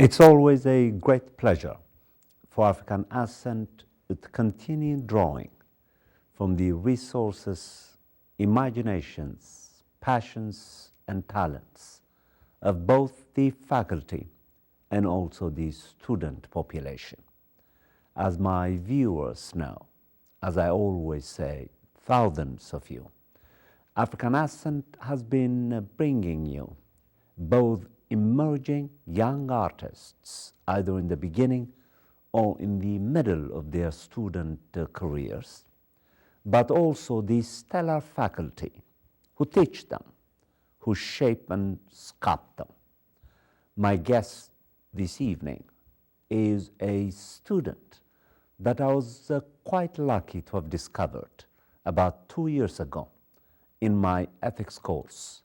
It's always a great pleasure for African Ascent to continue drawing from the resources, imaginations, passions, and talents of both the faculty and also the student population. As my viewers know, as I always say, thousands of you, African Ascent has been bringing you both emerging young artists, either in the beginning or in the middle of their student careers, but also the stellar faculty who teach them, who shape and sculpt them. My guest this evening is a student that I was quite lucky to have discovered about 2 years ago in my ethics course,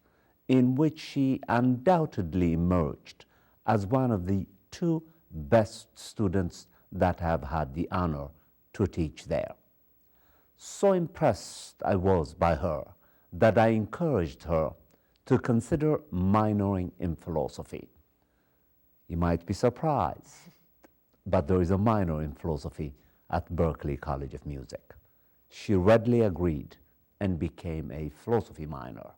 in which she undoubtedly emerged as one of the 2 best students that have had the honor to teach there. So impressed I was by her that I encouraged her to consider minoring in philosophy. You might be surprised, but there is a minor in philosophy at Berklee College of Music. She readily agreed and became a philosophy minor.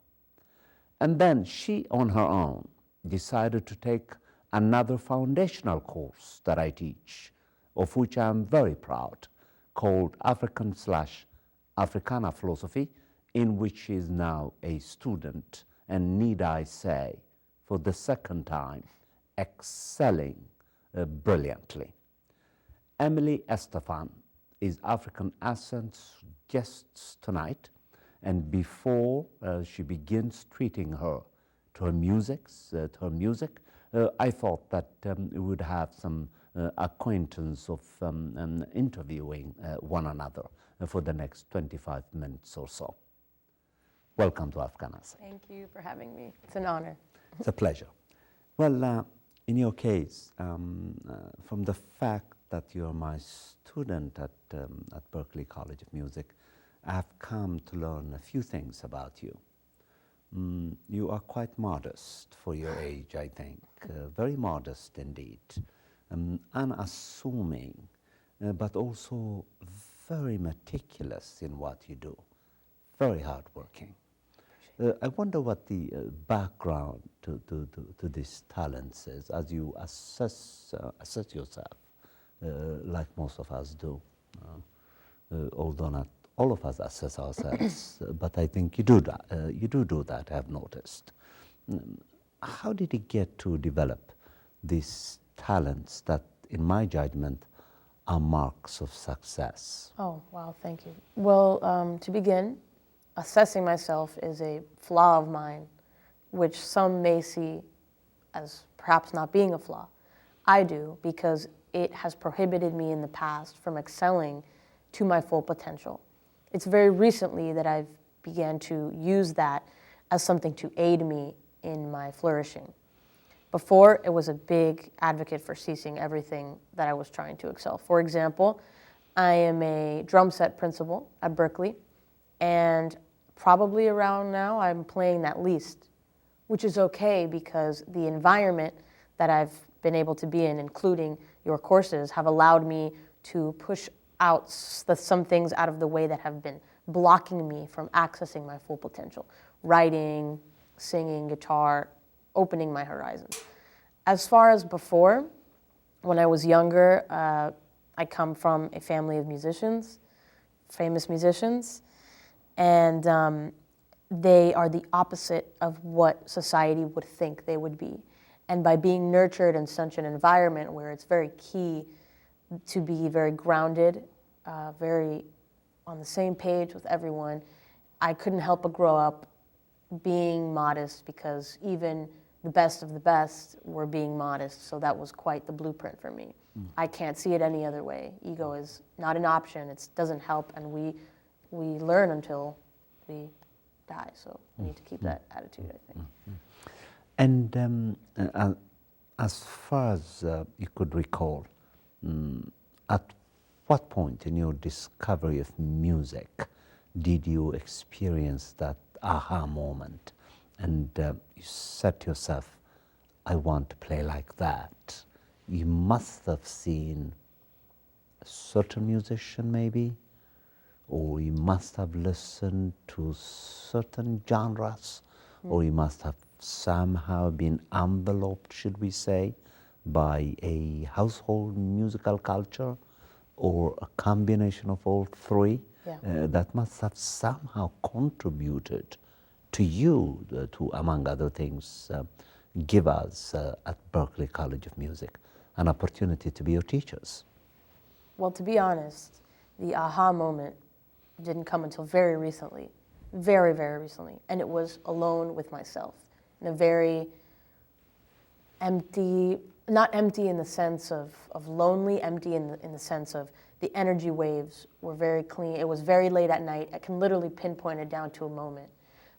And then she, on her own, decided to take another foundational course that I teach, of which I am very proud, called African/Africana Philosophy, in which she is now a student, and need I say, for the second time, excelling brilliantly. Emily Estefan is African Ascent's guest tonight, and before she begins treating her to her music, I thought that we would have some acquaintance of interviewing one another for the next 25 minutes or so. Welcome to African Ascent. Thank you for having me. It's an honor. It's a pleasure. Well, in your case, from the fact that you're my student at Berklee College of Music, I have come to learn a few things about you. You are quite modest for your age, I think, very modest indeed, unassuming, but also very meticulous in what you do, very hardworking. I wonder what the background to these talents is as you assess yourself, like most of us do, although not all of us assess ourselves, but I think you do that. You do that, I've noticed. How did you get to develop these talents that, in my judgment, are marks of success? Oh, wow, thank you. Well, to begin, assessing myself is a flaw of mine, which some may see as perhaps not being a flaw. I do, because it has prohibited me in the past from excelling to my full potential. It's very recently that I've began to use that as something to aid me in my flourishing. Before, it was a big advocate for ceasing everything that I was trying to excel. For example, I am a drum set principal at Berklee, and probably around now I'm playing that least, which is okay because the environment that I've been able to be in, including your courses, have allowed me to push out some things out of the way that have been blocking me from accessing my full potential. Writing, singing, guitar, opening my horizons. As far as before, when I was younger, I come from a family of musicians, famous musicians, and they are the opposite of what society would think they would be. And by being nurtured in such an environment where it's very key to be very grounded, very on the same page with everyone, I couldn't help but grow up being modest, because even the best of the best were being modest, so that was quite the blueprint for me. I can't see it any other way. Ego is not an option, it doesn't help, and we learn until we die, so we need to keep that attitude, I think. And as far as you could recall, at what point in your discovery of music did you experience that aha moment and you said to yourself, I want to play like that? you must have seen a certain musician maybe, or you must have listened to certain genres, or you must have somehow been enveloped, should we say, by a household musical culture, or a combination of all three. That must have somehow contributed to you to, among other things, give us at Berklee College of Music an opportunity to be your teachers. Well, to be honest, the aha moment didn't come until very recently, very, very recently. And it was alone with myself in a very empty, not empty in the sense of lonely, empty in the sense of the energy waves were very clean. It was very late at night. I can literally pinpoint it down to a moment.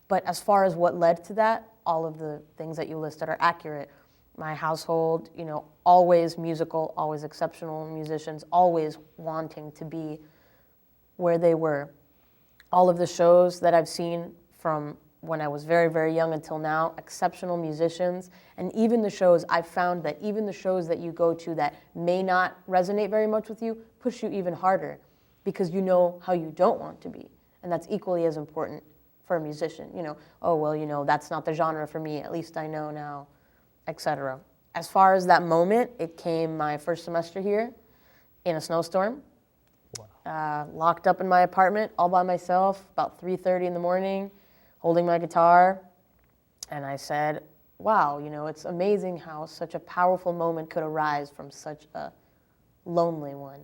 But as far as what led to that, all of the things that you listed are accurate. My household, you know, always musical, always exceptional musicians, always wanting to be where they were. All of the shows that I've seen from when I was very, very young until now, exceptional musicians. And even the shows, I've found that even the shows that you go to that may not resonate very much with you, push you even harder because you know how you don't want to be. And that's equally as important for a musician. You know, oh, well, you know, that's not the genre for me. At least I know now, etc. As far as that moment, it came my first semester here in a snowstorm. Locked up in my apartment all by myself, about 3:30 in the morning, holding my guitar. And I said, wow, you know, it's amazing how such a powerful moment could arise from such a lonely one,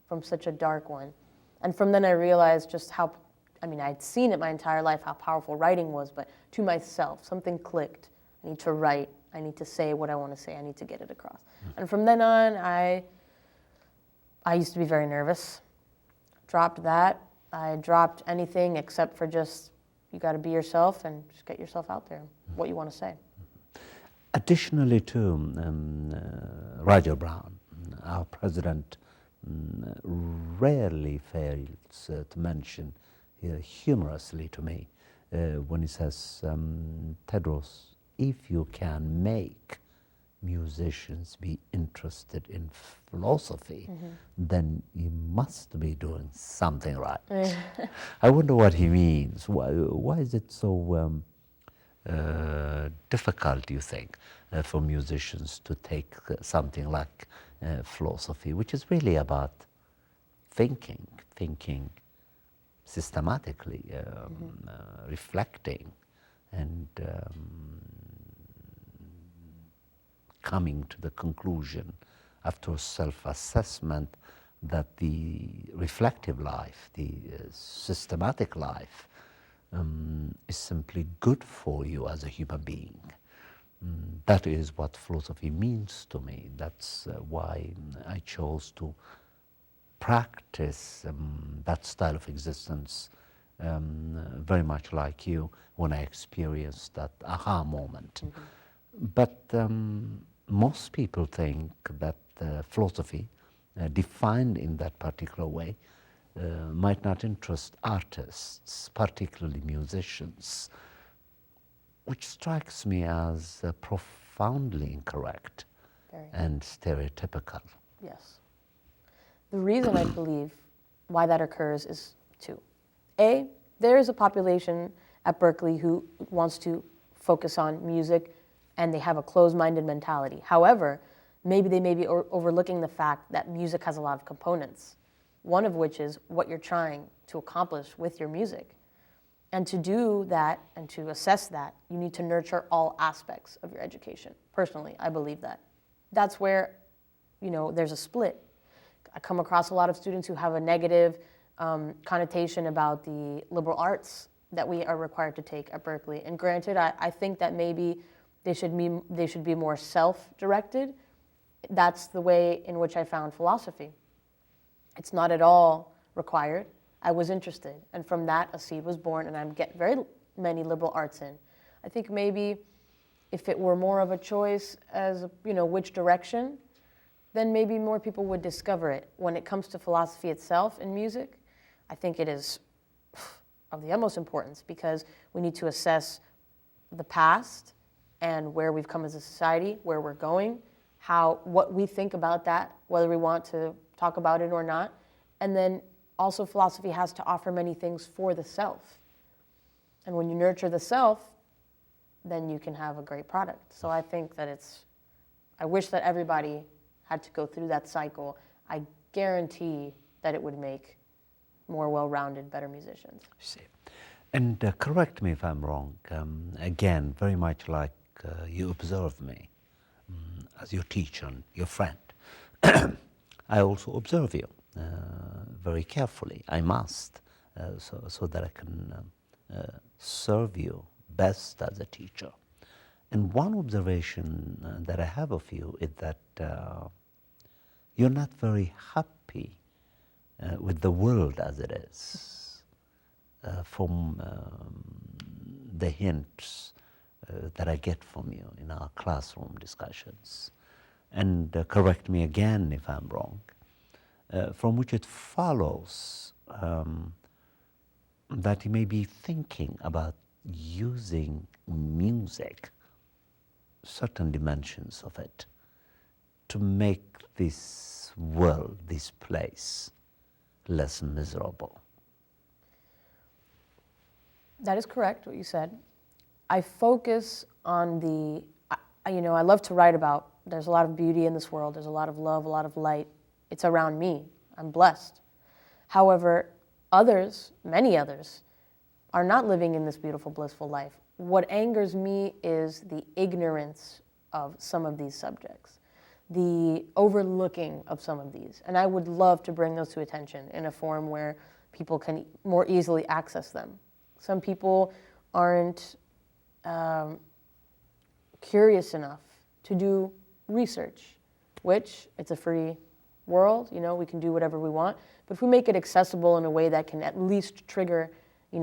from such a dark one. And from then I realized just how, I mean, I'd seen it my entire life, how powerful writing was, but to myself, something clicked. I need to write. I need to say what I want to say. I need to get it across. And from then on, I used to be very nervous. Dropped that. I dropped anything except for just, you got to be yourself and just get yourself out there, what you want to say. Additionally to Roger Brown, our president rarely fails to mention humorously to me when he says, Teodros, if you can make musicians be interested in philosophy, then you must be doing something right. I wonder what he means. Why is it so difficult, do you think, for musicians to take something like philosophy, which is really about thinking systematically, reflecting, and coming to the conclusion after self-assessment that the reflective life, the systematic life, is simply good for you as a human being. That is what philosophy means to me. That's why I chose to practice that style of existence very much like you when I experienced that aha moment. But most people think that philosophy, defined in that particular way, might not interest artists, particularly musicians, which strikes me as profoundly incorrect and stereotypical. Yes. The reason I believe why that occurs is two. A, there is a population at Berklee who wants to focus on music and they have a closed-minded mentality. However, maybe they may be overlooking the fact that music has a lot of components, one of which is what you're trying to accomplish with your music. And to do that and to assess that, you need to nurture all aspects of your education. Personally, I believe that. That's where, you know, there's a split. I come across a lot of students who have a negative connotation about the liberal arts that we are required to take at Berklee. And granted, I think that maybe they should be more self-directed. That's the way in which I found philosophy. It's not at all required. I was interested, and from that a seed was born, and I get very many liberal arts in. I think maybe if it were more of a choice as, you know, which direction, then maybe more people would discover it. When it comes to philosophy itself in music, I think it is of the utmost importance because we need to assess the past and where we've come as a society, where we're going, what we think about that, whether we want to talk about it or not. And then also philosophy has to offer many things for the self. And when you nurture the self, then you can have a great product. So I think that I wish that everybody had to go through that cycle. I guarantee that it would make more well-rounded, better musicians. See. And correct me if I'm wrong, again, very much like you observe me as your teacher and your friend. I also observe you very carefully. I must, so that I can serve you best as a teacher. And one observation that I have of you is that you're not very happy with the world as it is, from the hints that I get from you in our classroom discussions. And correct me again if I'm wrong, from which it follows that you may be thinking about using music, certain dimensions of it, to make this world, this place, less miserable. That is correct, what you said. I focus on I love to write about, there's a lot of beauty in this world, there's a lot of love, a lot of light. It's around me. I'm blessed. However, others, many others, are not living in this beautiful, blissful life. What angers me is the ignorance of some of these subjects, the overlooking of some of these. And I would love to bring those to attention in a form where people can more easily access them. Some people aren't curious enough to do research, which it's a free world, we can do whatever we want. But if we make it accessible in a way that can at least trigger,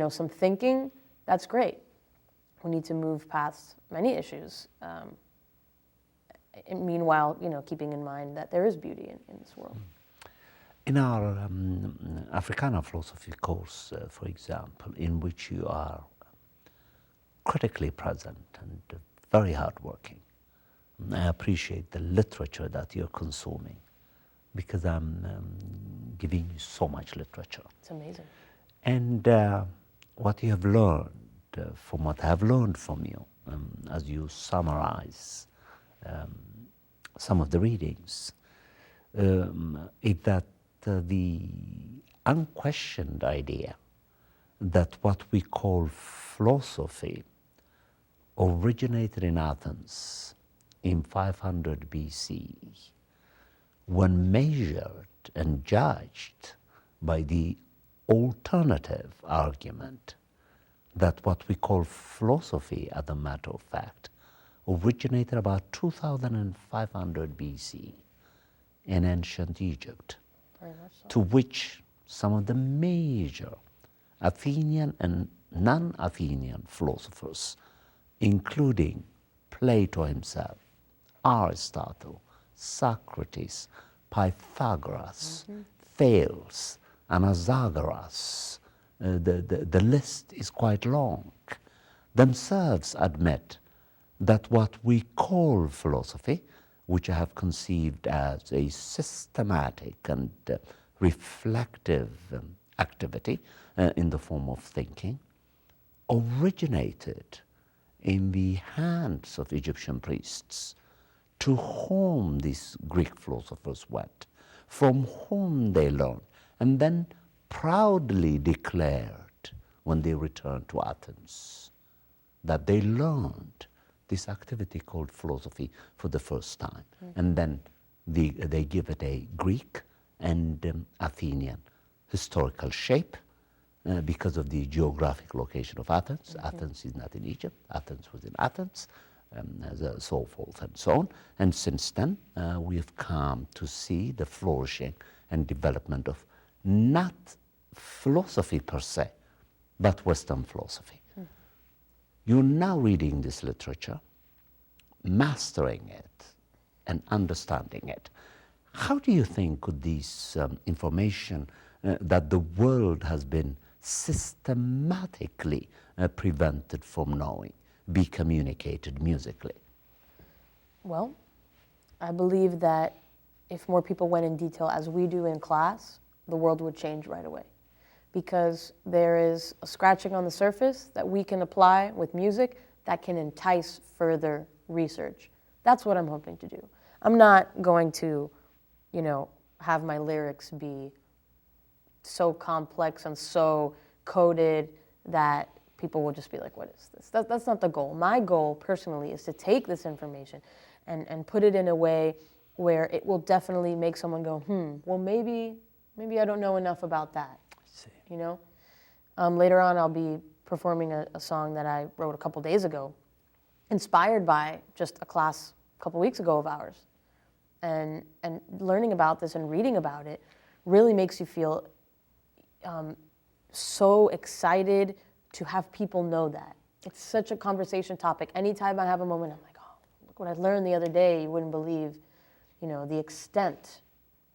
some thinking, that's great. We need to move past many issues. And meanwhile, keeping in mind that there is beauty in this world. In our Africana philosophy course, for example, in which you are critically present and very hardworking, I appreciate the literature that you're consuming, because I'm giving you so much literature. It's amazing. And what you have learned, from what I have learned from you, as you summarize some of the readings, is that the unquestioned idea that what we call philosophy originated in Athens in 500 BC, when measured and judged by the alternative argument that what we call philosophy, as a matter of fact, originated about 2500 BC in ancient Egypt, Very much so. to which some of the major Athenian and non-Athenian philosophers, including Plato himself, Aristotle, Socrates, Pythagoras, Thales, Anaxagoras, the list is quite long, themselves admit that what we call philosophy, which I have conceived as a systematic and reflective activity in the form of thinking, originated in the hands of Egyptian priests, to whom these Greek philosophers went, from whom they learned, and then proudly declared when they returned to Athens that they learned this activity called philosophy for the first time. And then they give it a Greek and Athenian historical shape because of the geographic location of Athens. Athens is not in Egypt. Athens was in Athens, so forth and so on. And since then, we have come to see the flourishing and development of not philosophy per se, but Western philosophy. You're now reading this literature, mastering it, and understanding it. How do you think could this information that the world has been systematically prevented from knowing be communicated musically? Well, I believe that if more people went in detail as we do in class, the world would change right away. Because there is a scratching on the surface that we can apply with music that can entice further research. That's what I'm hoping to do. I'm not going to, have my lyrics be so complex and so coded that people will just be like, what is this? That's not the goal. My goal personally is to take this information and put it in a way where it will definitely make someone go, well, maybe I don't know enough about that. Later on, I'll be performing a song that I wrote a couple days ago, inspired by just a class a couple weeks ago of ours. And learning about this and reading about it really makes you feel so excited to have people know that. It's such a conversation topic. Anytime I have a moment, I'm like, oh, look what I learned the other day. You wouldn't believe, the extent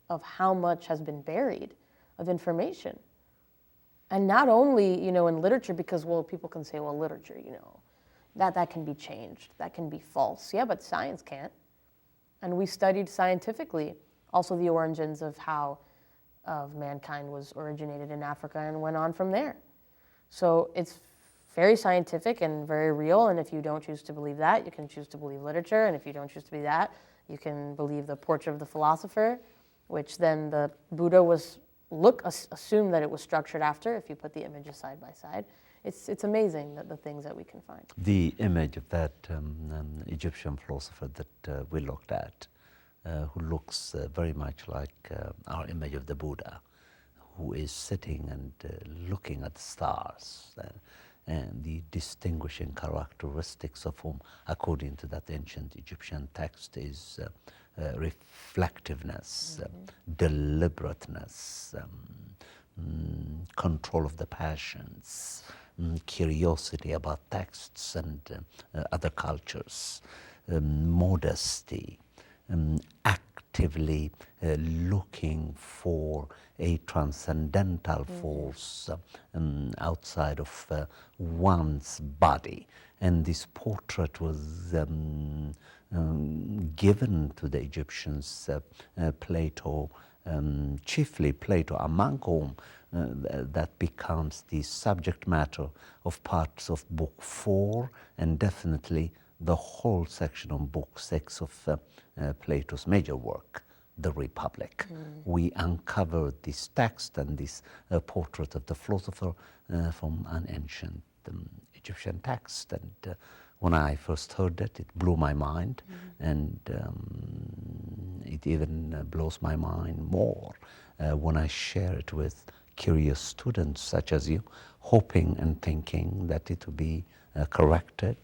of how much has been buried of information. And not only, in literature, because, people can say, literature, that can be changed, that can be false. Yeah, but science can't. And we studied scientifically also the origins of how mankind was originated in Africa and went on from there. So it's very scientific and very real, and if you don't choose to believe that, you can choose to believe literature, and if you don't choose to believe that, you can believe the portrait of the philosopher, which then the Buddha assume that it was structured after, if you put the images side by side. It's amazing the things that we can find. The image of that Egyptian philosopher that we looked at, who looks very much like our image of the Buddha, who is sitting and looking at the stars, and the distinguishing characteristics of whom, according to that ancient Egyptian text, is reflectiveness, deliberateness, control of the passions, curiosity about texts and other cultures, modesty, actively looking for a transcendental force outside of one's body. And this portrait was given to the Egyptians, Plato, chiefly Plato, among whom that becomes the subject matter of parts of Book 4 and definitely the whole section on Book 6 of Plato's major work, The Republic. We uncovered this text and this portrait of the philosopher from an ancient Egyptian text. And when I first heard it, it blew my mind, and it even blows my mind more when I share it with curious students such as you, hoping and thinking that it will be corrected,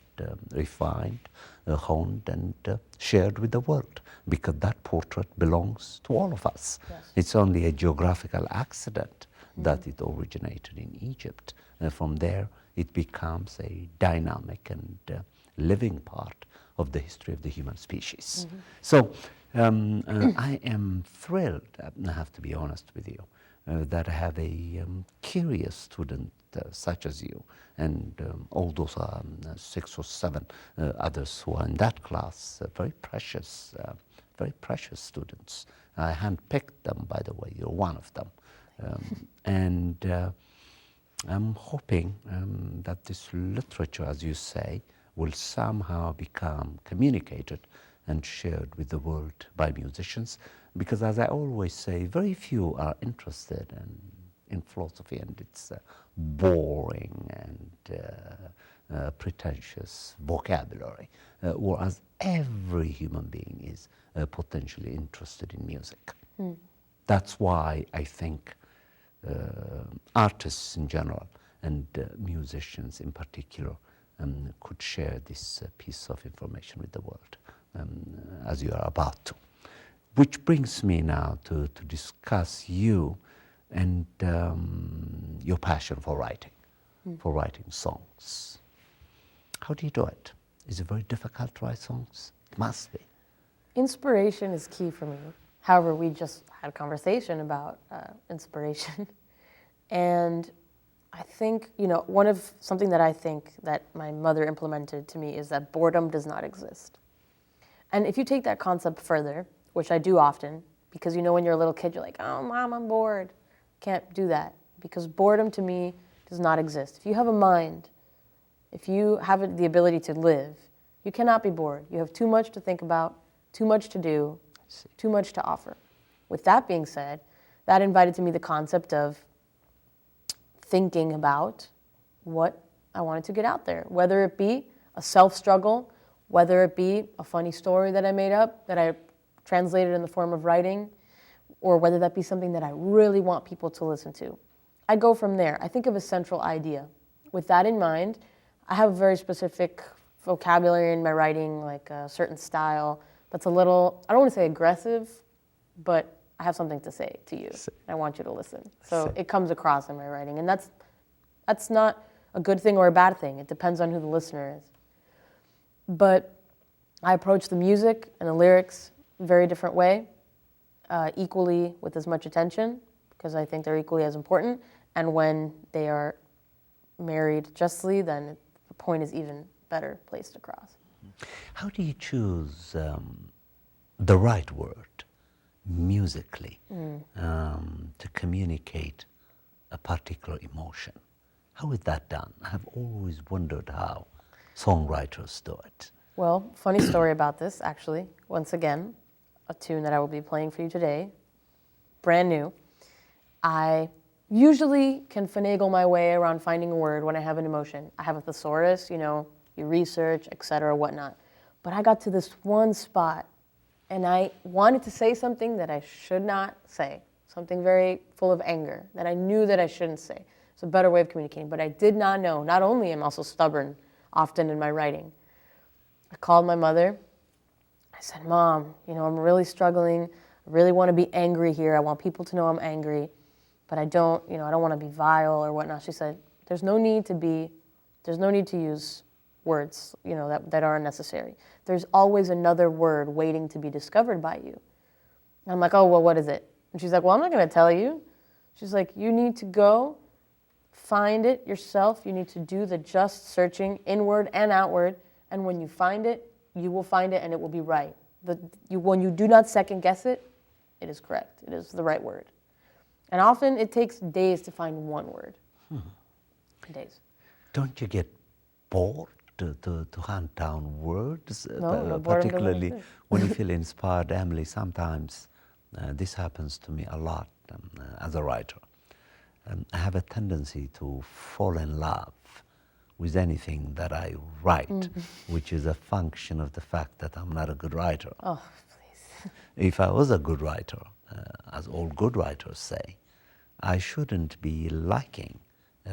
refined, honed, and shared with the world, because that portrait belongs to all of us. Yes. It's only a geographical accident that it originated in Egypt. From there, it becomes a dynamic and living part of the history of the human species. So I am thrilled, I have to be honest with you, that I have a curious student such as you, and all those 6 or 7 others who are in that class, very precious students. I handpicked them, by the way, you're one of them. And I'm hoping that this literature, as you say, will somehow become communicated and shared with the world by musicians, because as I always say, very few are interested in philosophy and its boring and pretentious vocabulary, whereas every human being is potentially interested in music. That's why I think artists in general and musicians in particular could share this piece of information with the world, as you are about to. Which brings me now to discuss you and your passion for writing songs. How do you do it? Is it very difficult to write songs? It must be. Inspiration is key for me. However, we just had a conversation about inspiration. And I think, something that I think that my mother implemented to me is that boredom does not exist. And if you take that concept further, which I do often, because when you're a little kid, you're like, oh, Mom, I'm bored. Can't do that, because boredom to me does not exist. If you have a mind, if you have the ability to live, you cannot be bored. You have too much to think about, too much to do, too much to offer. With that being said, that invited to me the concept of thinking about what I wanted to get out there, whether it be a self-struggle, whether it be a funny story that I made up, that I translated in the form of writing, or whether that be something that I really want people to listen to. I go from there. I think of a central idea. With that in mind, I have a very specific vocabulary in my writing, like a certain style that's a little, I don't want to say aggressive, but I have something to say to you. I want you to listen. So it comes across in my writing. And that's not a good thing or a bad thing. It depends on who the listener is. But I approach the music and the lyrics a very different way, equally with as much attention, because I think they're equally as important. And when they are married justly, then the point is even better placed across. How do you choose the right word musically to communicate a particular emotion? How is that done? I have always wondered how songwriters do it. Well, funny story about this, actually. Once again, a tune that I will be playing for you today, brand new. I usually can finagle my way around finding a word when I have an emotion. I have a thesaurus, you research, etc., whatnot. But I got to this one spot, and I wanted to say something that I should not say, something very full of anger that I knew that I shouldn't say. It's a better way of communicating, but I did not know. Not only am I also stubborn often in my writing. I called my mother. I said, Mom, I'm really struggling. I really want to be angry here. I want people to know I'm angry, but I don't want to be vile or whatnot. She said, there's no need to use words, that are unnecessary. There's always another word waiting to be discovered by you. And I'm like, oh, well, what is it? And she's like, well, I'm not going to tell you. She's like, you need to go find it yourself. You need to do the just searching inward and outward. And when you find it, you will find it and it will be right. When you do not second guess it, it is correct. It is the right word. And often it takes days to find one word. Days. Don't you get bored to hunt down words? No, particularly when you feel inspired, Emily, sometimes this happens to me a lot as a writer. I have a tendency to fall in love with anything that I write, which is a function of the fact that I'm not a good writer. Oh, please. If I was a good writer, as all good writers say, I shouldn't be liking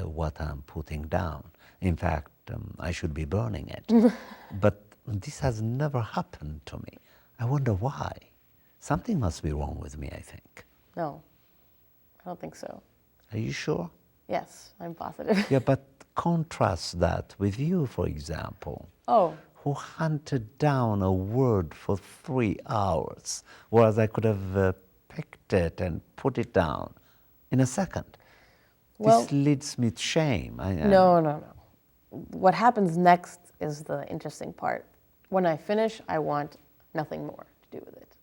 what I'm putting down. In fact, I should be burning it. But this has never happened to me. I wonder why. Something must be wrong with me, I think. No, I don't think so. Are you sure? Yes, I'm positive. Yeah, but contrast that with you, for example. Oh. Who hunted down a word for 3 hours, whereas I could have picked it and put it down in a second. Well, this leads me to shame. No. What happens next is the interesting part. When I finish, I want nothing more to do with it.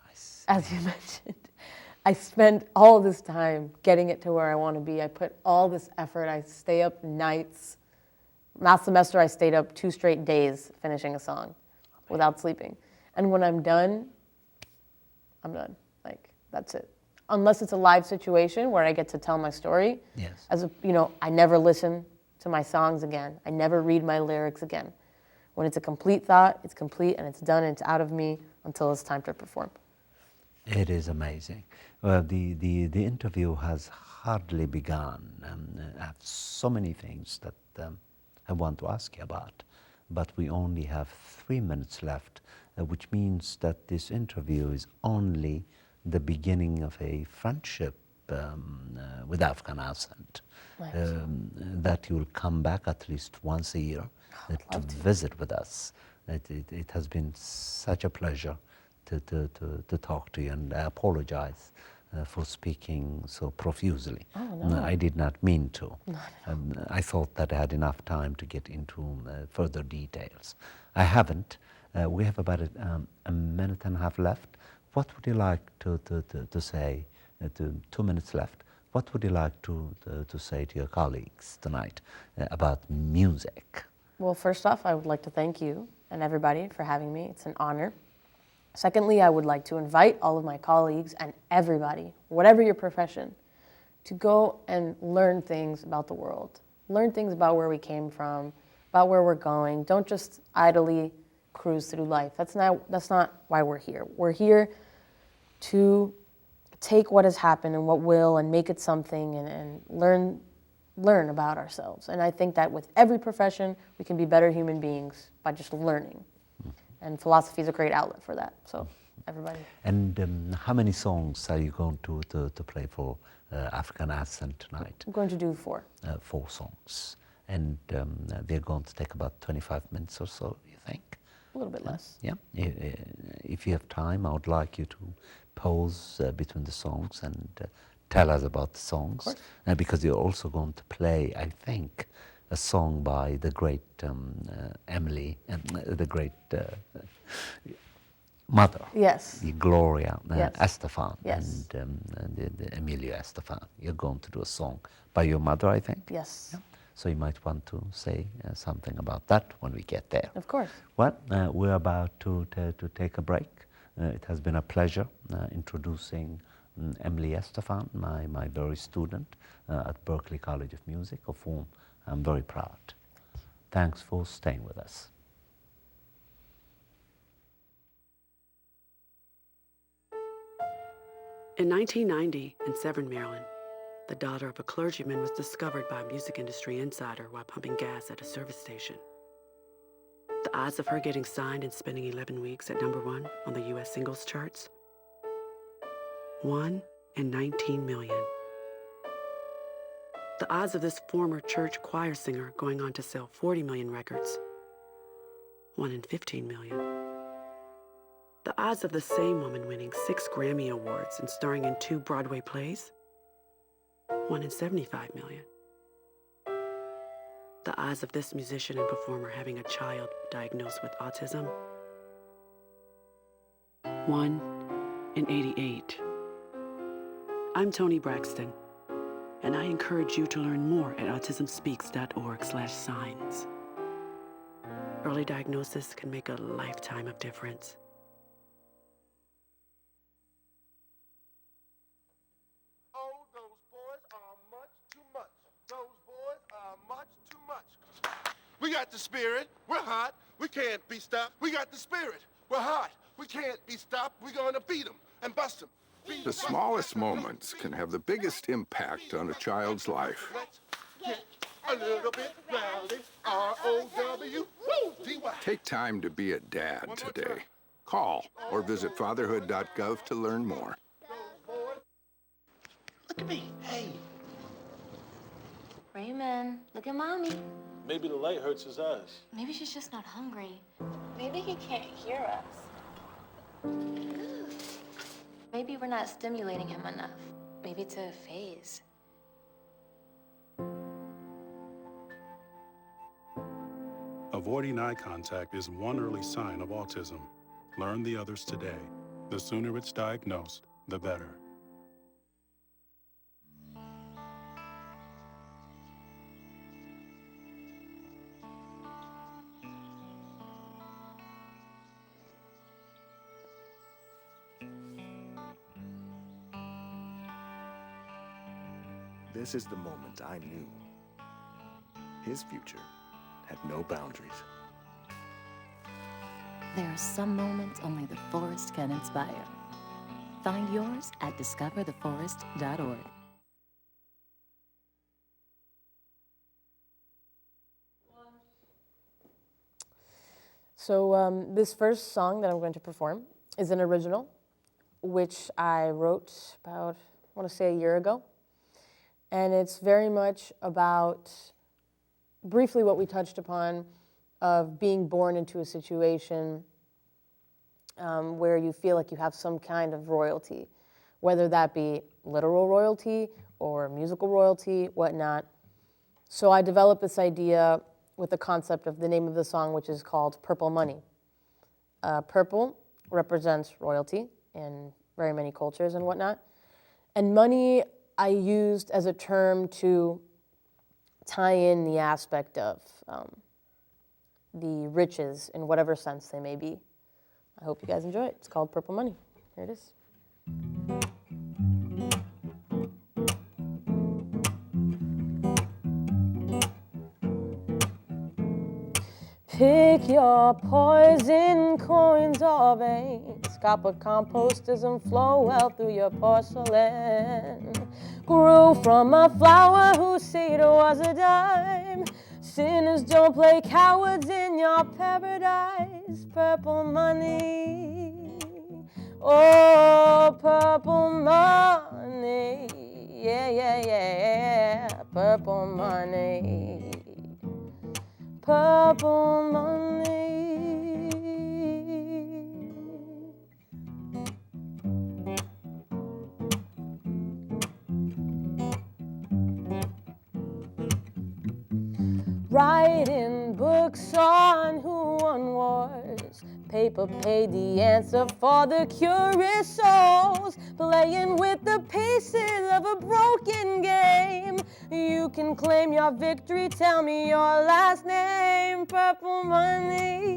I see. As you mentioned. I spent all this time getting it to where I want to be. I put all this effort. I stay up nights. Last semester, I stayed up 2 straight days finishing a song without sleeping. And when I'm done, I'm done. Like, that's it. Unless it's a live situation where I get to tell my story. Yes. I never listen to my songs again. I never read my lyrics again. When it's a complete thought, it's complete and it's done and it's out of me until it's time to perform. It is amazing. Well, the interview has hardly begun. I have so many things that I want to ask you about, but we only have 3 minutes left, which means that this interview is only the beginning of a friendship with African Ascent. Nice. That you'll come back at least once a year to visit with us. It has been such a pleasure to talk to you, and I apologize for speaking so profusely. Oh, no. I did not mean to. No. I thought that I had enough time to get into further details. I haven't, We have about a minute and a half left. What would you like to say, 2 minutes left, what would you like to say to your colleagues tonight about music? Well, first off, I would like to thank you and everybody for having me. It's an honor. Secondly, I would like to invite all of my colleagues and everybody, whatever your profession, to go and learn things about the world. Learn things about where we came from, about where we're going. Don't just idly cruise through life. That's not why we're here. We're here to take what has happened and what will and make it something and learn about ourselves. And I think that with every profession, we can be better human beings by just learning. And philosophy is a great outlet for that. So, everybody. And how many songs are you going to play for African Ascent tonight? I'm going to do 4. 4 songs. And they're going to take about 25 minutes or so, you think? A little bit less. Yeah. If you have time, I would like you to pause between the songs and tell us about the songs. Because you're also going to play, I think, a song by the great Emily, the great mother. Yes. Gloria Yes. Estefan. Yes. And the Emilio Estefan. You're going to do a song by your mother, I think? Yes. Yeah. So you might want to say something about that when we get there. Of course. Well, we're about to take a break. It has been a pleasure introducing Emily Estefan, my very student at Berklee College of Music, of whom I'm very proud. Thanks for staying with us. In 1990, in Severn, Maryland, the daughter of a clergyman was discovered by a music industry insider while pumping gas at a service station. The odds of her getting signed and spending 11 weeks at #1 on the US singles charts? 1 in 19 million. The odds of this former church choir singer going on to sell 40 million records? 1 in 15 million. The odds of the same woman winning 6 Grammy Awards and starring in 2 Broadway plays? 1 in 75 million. The odds of this musician and performer having a child diagnosed with autism? 1 in 88. I'm Toni Braxton, and I encourage you to learn more at autismspeaks.org/signs. Early diagnosis can make a lifetime of difference. We got the spirit, we're hot, we can't be stopped. We got the spirit, we're hot, we can't be stopped. We're gonna beat them and bust them. The smallest moments can have the biggest impact on a child's life. Let's get a little bit rowdy, R-O-W-D-Y. Take time to be a dad today. Call or visit fatherhood.gov to learn more. Look at me, hey. Raymond, look at mommy. Maybe the light hurts his eyes. Maybe she's just not hungry. Maybe he can't hear us. Maybe we're not stimulating him enough. Maybe it's a phase. Avoiding eye contact is one early sign of autism. Learn the others today. The sooner it's diagnosed, the better. This is the moment I knew his future had no boundaries. There are some moments only the forest can inspire. Find yours at discovertheforest.org. So this first song that I'm going to perform is an original, which I wrote about, I want to say, a year ago. And it's very much about, briefly what we touched upon, of being born into a situation where you feel like you have some kind of royalty, whether that be literal royalty or musical royalty, whatnot. So I developed this idea with the concept of the name of the song, which is called Purple Money. Purple represents royalty in very many cultures and whatnot. And money I used as a term to tie in the aspect of the riches in whatever sense they may be. I hope you guys enjoy it. It's called Purple Money. Here it is. Pick your poison, coins or veins. Copper compost doesn't flow well through your porcelain. Grew from a flower whose seed was a dime. Sinners don't play cowards in your paradise. Purple money, oh, purple money, yeah, yeah, yeah, purple money, purple money. Writing books on who won wars. Paper paid the answer for the curious souls. Playing with the pieces of a broken game. You can claim your victory, tell me your last name. Purple money,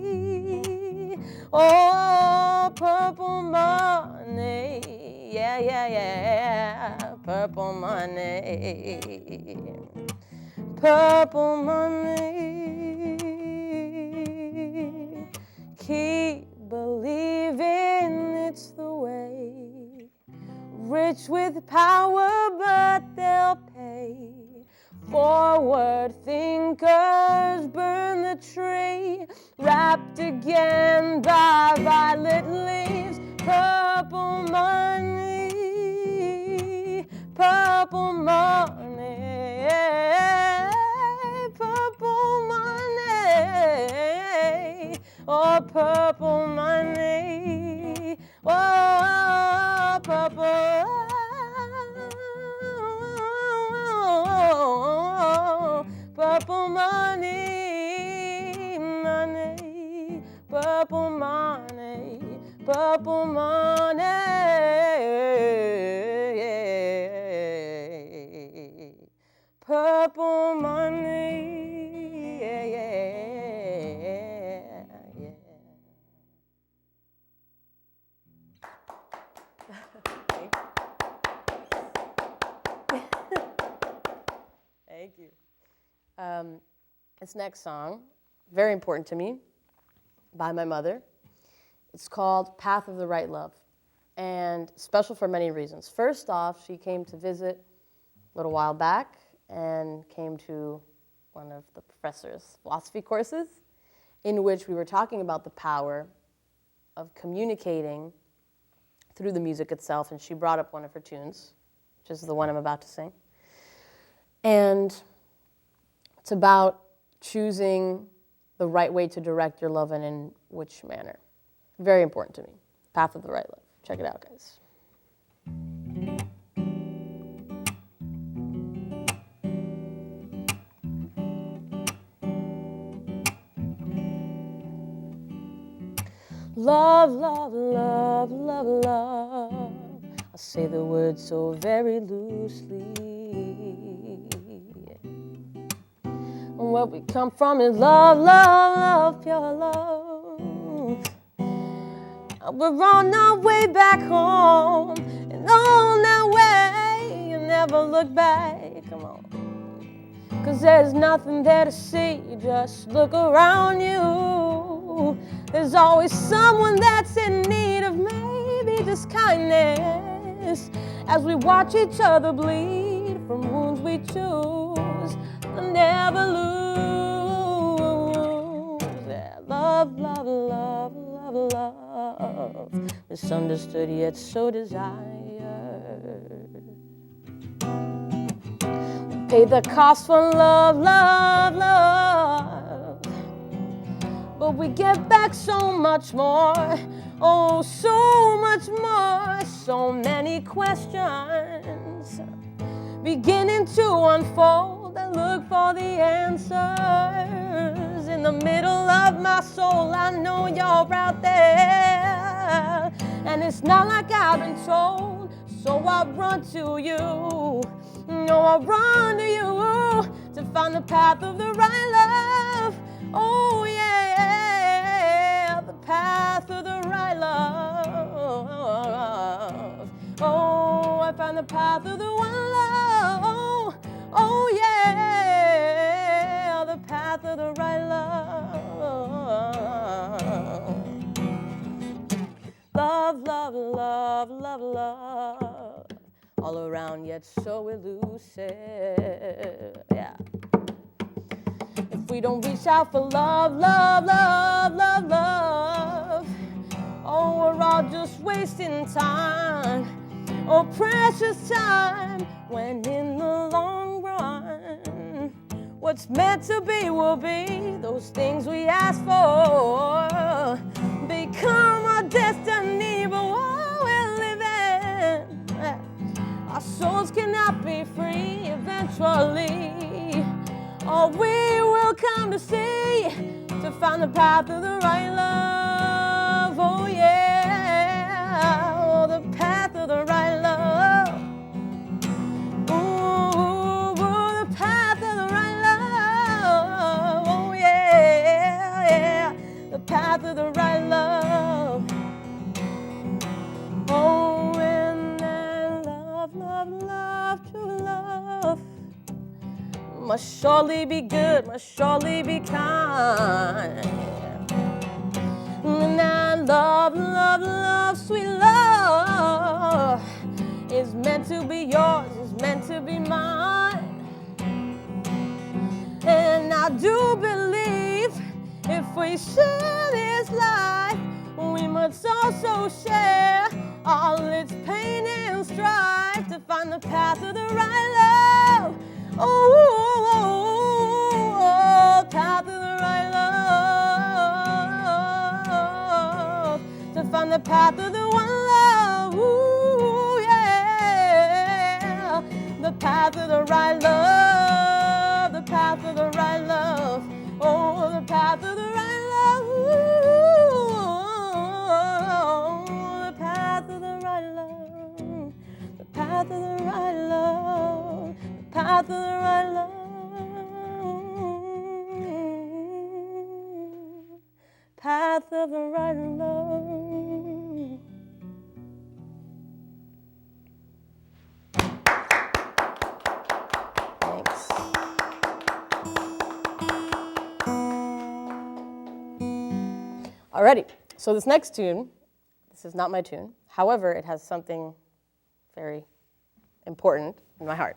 oh, purple money, yeah, yeah, yeah, purple money. Purple money, keep believing it's the way. Rich with power, but they'll pay. Forward thinkers burn the tree, wrapped again by violet leaves. Purple money, purple money. Purple money, oh, purple money, oh, purple, purple money, money, purple money, purple money. Purple money, yeah, yeah, yeah. Thank you. This next song, very important to me, by my mother. It's called Path of the Right Love, and special for many reasons. First off, she came to visit a little while back, and came to one of the professor's philosophy courses in which we were talking about the power of communicating through the music itself, and she brought up one of her tunes, which is the one I'm about to sing. And it's about choosing the right way to direct your love and in which manner. Very important to me. Path of the Right Love. Check it out, guys. Love, love, love, love, love. I say the word so very loosely. Where we come from is love, love, love, pure love. We're on our way back home, and on that way, you never look back. Come on. 'Cause there's nothing there to see, just look around you. There's always someone that's in need of maybe just kindness. As we watch each other bleed from wounds we choose to never lose. Yeah, love, love, love, love, love. Misunderstood yet so desired. Pay the cost for love, love, love. But we get back so much more. Oh, so much more. So many questions beginning to unfold. I look for the answers in the middle of my soul. I know you're out there. and it's not like I've been told. So I run to you, no, I run to you to find the path of the right love. Oh yeah, the path of the right love. Oh, I find the path of the one love. Oh yeah, the path of the right love. Love, love, love, love, love, all around yet so elusive, yeah. If we don't reach out for love, love, love, love, love, oh, we're all just wasting time, oh, precious time, when in the long run, what's meant to be will be. Those things we ask for become our destiny, but while we're living, our souls cannot be free eventually. Oh, we will come to see, to find the path of the right love. Oh yeah, oh, the path of the right love. Ooh, the path of the right love. Oh yeah, yeah, the path of the right love. Oh, and that love, love, love, true love must surely be good, must surely be kind. And that love, love, love, sweet love is meant to be yours, is meant to be mine. And I do believe if we share this life, we must also share all its pain and strife to find the path of the right love. Oh, oh, oh, oh, path of the right love, to find the path of the one love. Ooh, yeah, the path of the right love, the path of the right love. Oh, the path of the right love. Ooh, the path of the right love, the path of the right love, the path of the right love, path of the right love. Thanks. Alrighty, so this next tune, this is not my tune. However, it has something very important in my heart.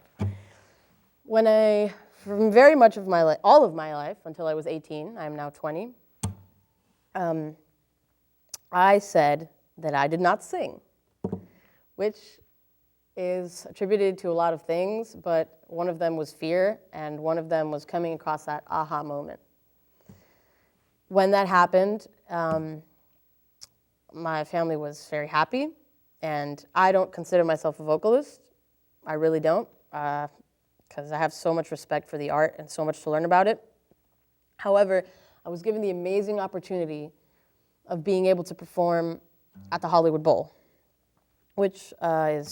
When from very much of my life, all of my life, until I was 18, I am now 20, I said that I did not sing, which is attributed to a lot of things, but one of them was fear, and one of them was coming across that aha moment. When that happened, my family was very happy, and I don't consider myself a vocalist. I really don't, because I have so much respect for the art and so much to learn about it. However, I was given the amazing opportunity of being able to perform at the Hollywood Bowl, which is an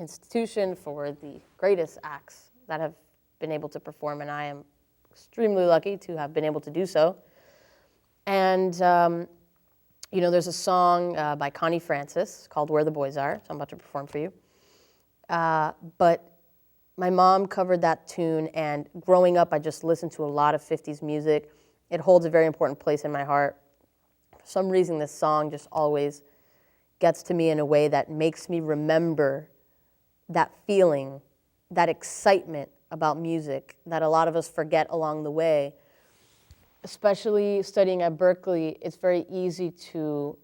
institution for the greatest acts that have been able to perform, and I am extremely lucky to have been able to do so. And, you know, there's a song by Connie Francis called Where the Boys Are, so I'm about to perform for you. But my mom covered that tune, and growing up, I just listened to a lot of 50s music. It holds a very important place in my heart. For some reason, this song just always gets to me in a way that makes me remember that feeling, that excitement about music that a lot of us forget along the way. Especially studying at Berklee, it's very easy to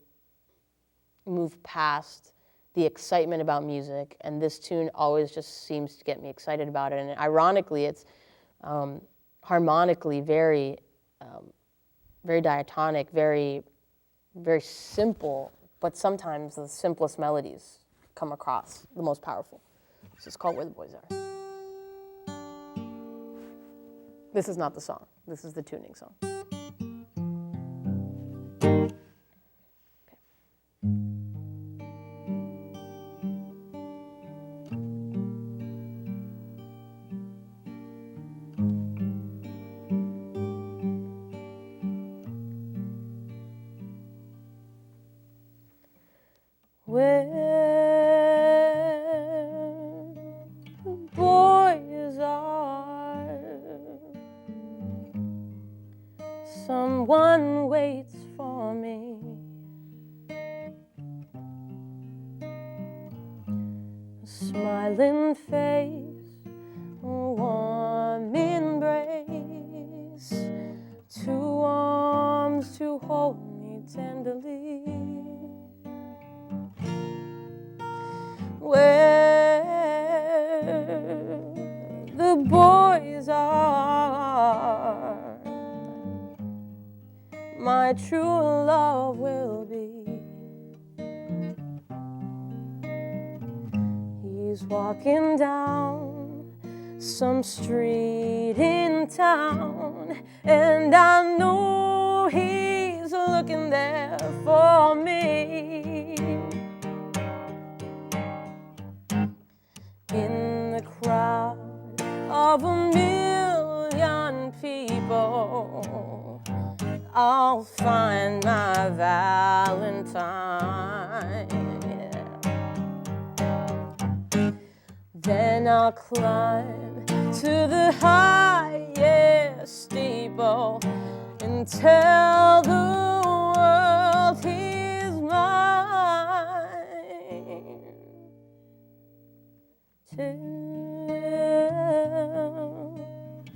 move past the excitement about music, and this tune always just seems to get me excited about it. And ironically, it's harmonically very, very diatonic, very, very simple, but sometimes the simplest melodies come across the most powerful. This is called Where the Boys Are. This is not the song. This is the tuning song. Okay. where the boys are. Someone waits for me. A smiling face, a warm embrace, 2 arms to hold me tenderly. Where the boys are, my true love will be. He's walking down some street in town, and I know he's looking there for me. In the crowd of 1,000,000 people, I'll find my Valentine. Then I'll climb to the highest steeple and tell the world he's mine. Till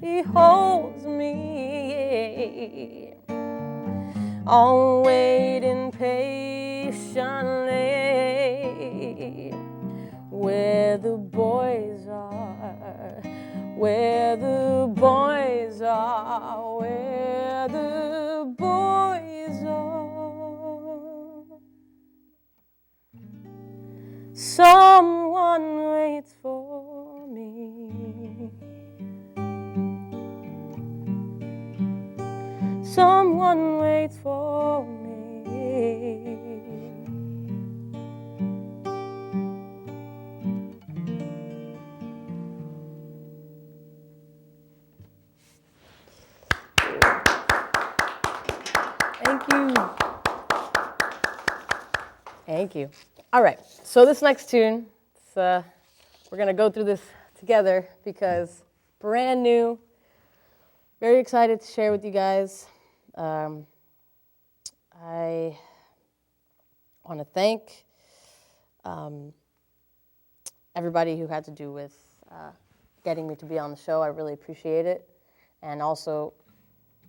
he holds me, I'll wait impatiently. Where the boys are, where the boys are, where the boys are. Someone waits for me. Someone waits for me. Thank you. Thank you. All right, so this next tune, we're going to go through this together because brand new, very excited to share with you guys. I want to thank everybody who had to do with getting me to be on the show. I really appreciate it. And also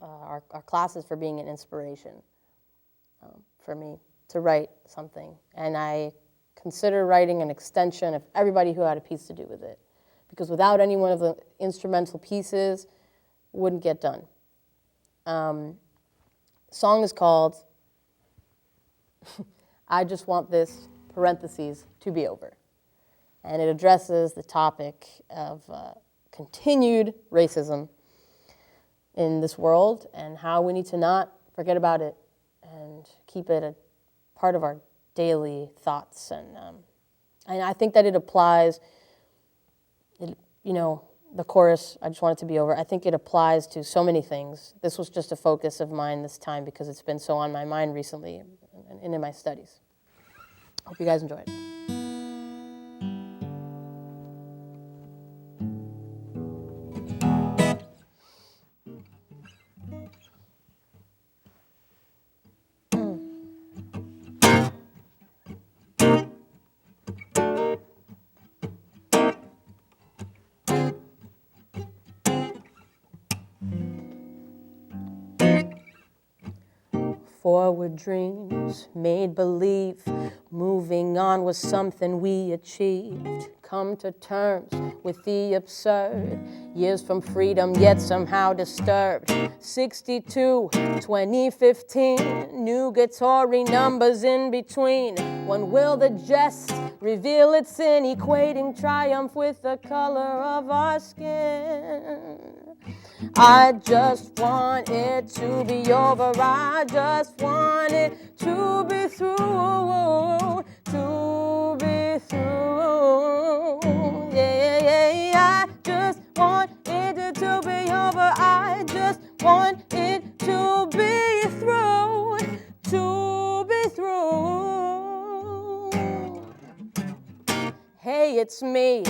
our classes for being an inspiration for me to write something. And I consider writing an extension of everybody who had a piece to do with it. Because without any one of the instrumental pieces, it wouldn't get done. Song is called I Just Want This, parentheses, to Be Over. And it addresses the topic of continued racism in this world and how we need to not forget about it and keep it a part of our daily thoughts. And I think that it applies, the chorus, I just want it to be over, I think it applies to so many things. This was just a focus of mine this time because it's been so on my mind recently and in my studies. Hope you guys enjoy it. Forward dreams, made believe, moving on was something we achieved. Come to terms with the absurd, years from freedom yet somehow disturbed. 62, 2015, nugatory numbers in between. When will the jest reveal its sin, equating triumph with the color of our skin? I just want it to be over, I just want it to be through, to be through, yeah, I just want it to be over, I just want it to be through, to be through, hey, it's me,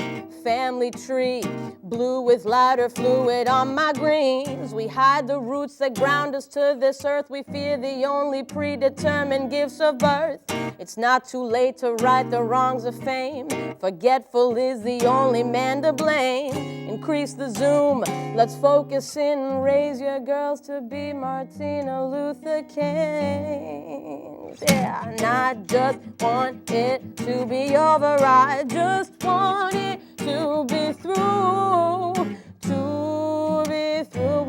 family tree, blue with lighter fluid on my greens. We hide the roots that ground us to this earth. We fear the only predetermined gifts of birth. It's not too late to right the wrongs of fame. Forgetful is the only man to blame. Increase the zoom, let's focus in. Raise your girls to be Martina Luther King. Yeah, and I just want it to be over. I just want it to be through. To be through.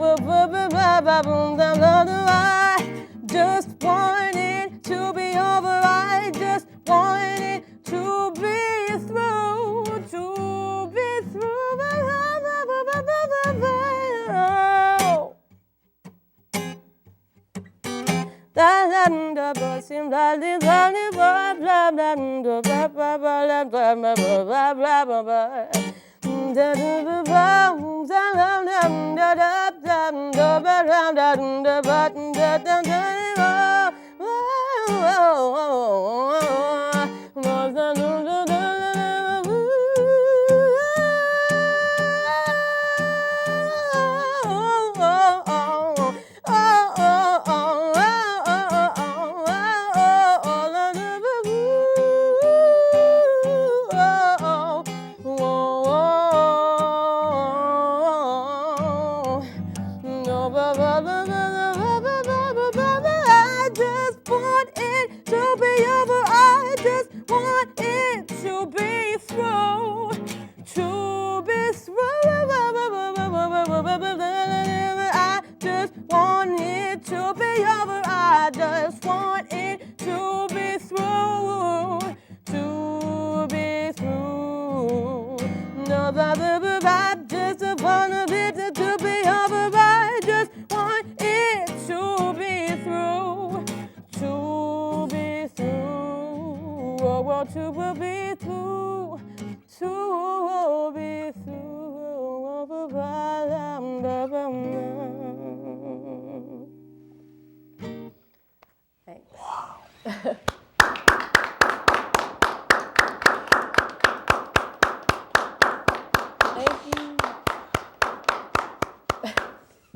I just want it to be over. I just want it to be through. To be through.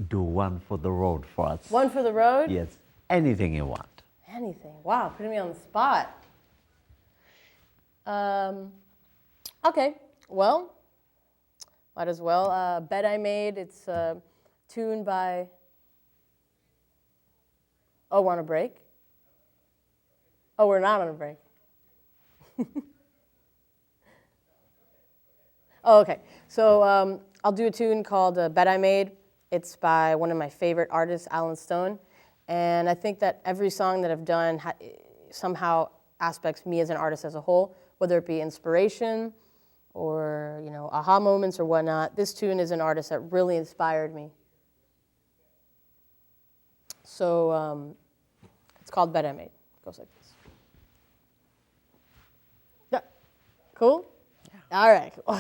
Do one for the road for us. One for the road? Yes, anything you want. Anything. Wow, putting me on the spot. Okay, well, might as well. Bet I Made, it's tuned by... Oh, we're on a break? Oh, we're not on a break. Oh, okay. So I'll do a tune called Bet I Made. It's by one of my favorite artists, Alan Stone. And I think that every song that I've done somehow aspects me as an artist as a whole, whether it be inspiration or, you know, aha moments or whatnot. This tune is an artist that really inspired me. So it's called Bet I Made. It goes like this. Yeah. Cool? Yeah. All right. Cool.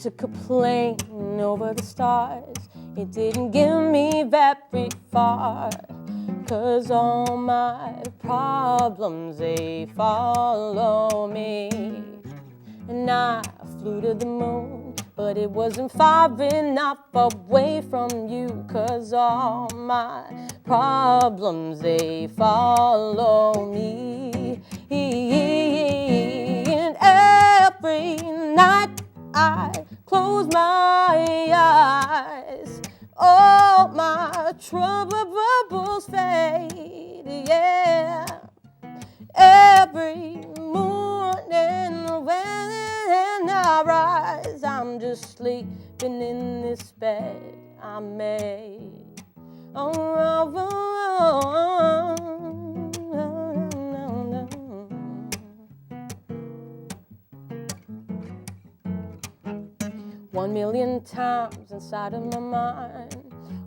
Took a plane over the stars. It didn't get me very far, 'cause all my problems, they follow me. And I flew to the moon, but it wasn't far enough away from you, 'cause all my problems, they follow me. And every night I close my eyes, all my troubles fade, yeah. Every morning when I rise, I'm just sleeping in this bed I made. One million times inside of my mind,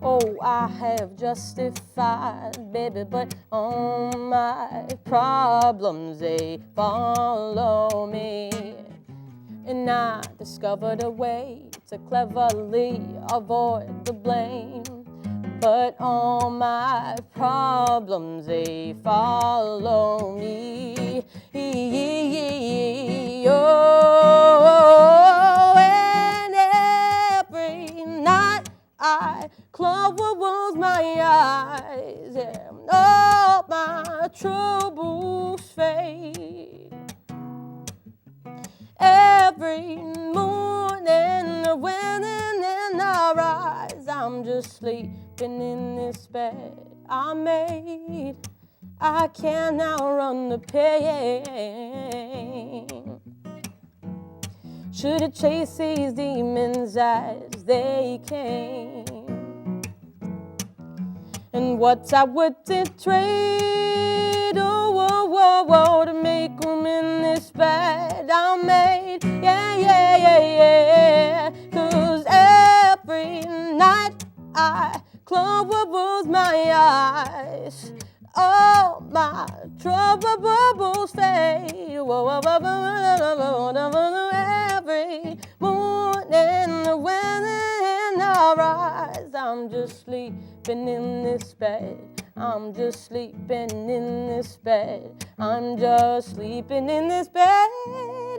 oh, I have justified, baby, but all my problems, they follow me. And I discovered a way to cleverly avoid the blame. But all my problems, they follow me. Oh, and every night I close my eyes, and all my troubles fade. Every morning when I rise, I'm just sleeping in this bed I made. I can't outrun the pain. Should have chased these demons as they came. And what I wouldn't trade, to make room in this bed I made. Yeah. 'Cause every night I close my eyes, all my troubles fade. Every morning when I rise, I'm just sleeping in this bed. I'm just sleeping in this bed. I'm just sleeping in this bed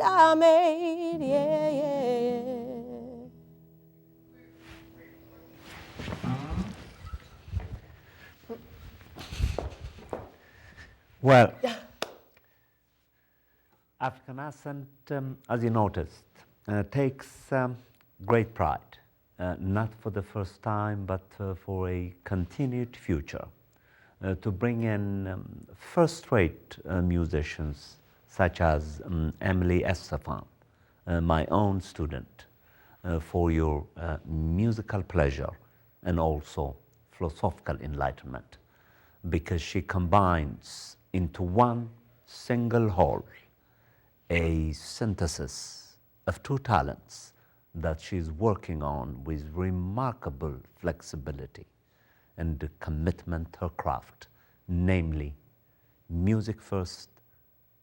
I made. Yeah. Well, African Ascent, as you noticed, takes great pride, not for the first time, but for a continued future, to bring in first-rate musicians such as Emily Estefan, my own student, for your musical pleasure and also philosophical enlightenment, because she combines into one single whole a synthesis of two talents that she's working on with remarkable flexibility and commitment to her craft, namely music first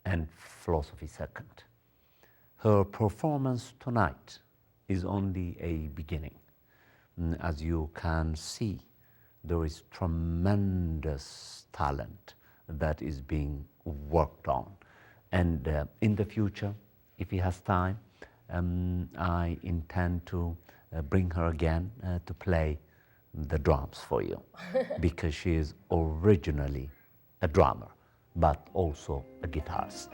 and philosophy second. Her performance tonight is only a beginning. As you can see, there is tremendous talent that is being worked on. And in the future, if he has time, I intend to bring her again to play the drums for you, because she is originally a drummer, but also a guitarist.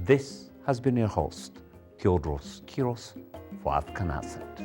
This has been your host, Teodros Kiros, for African Ascent.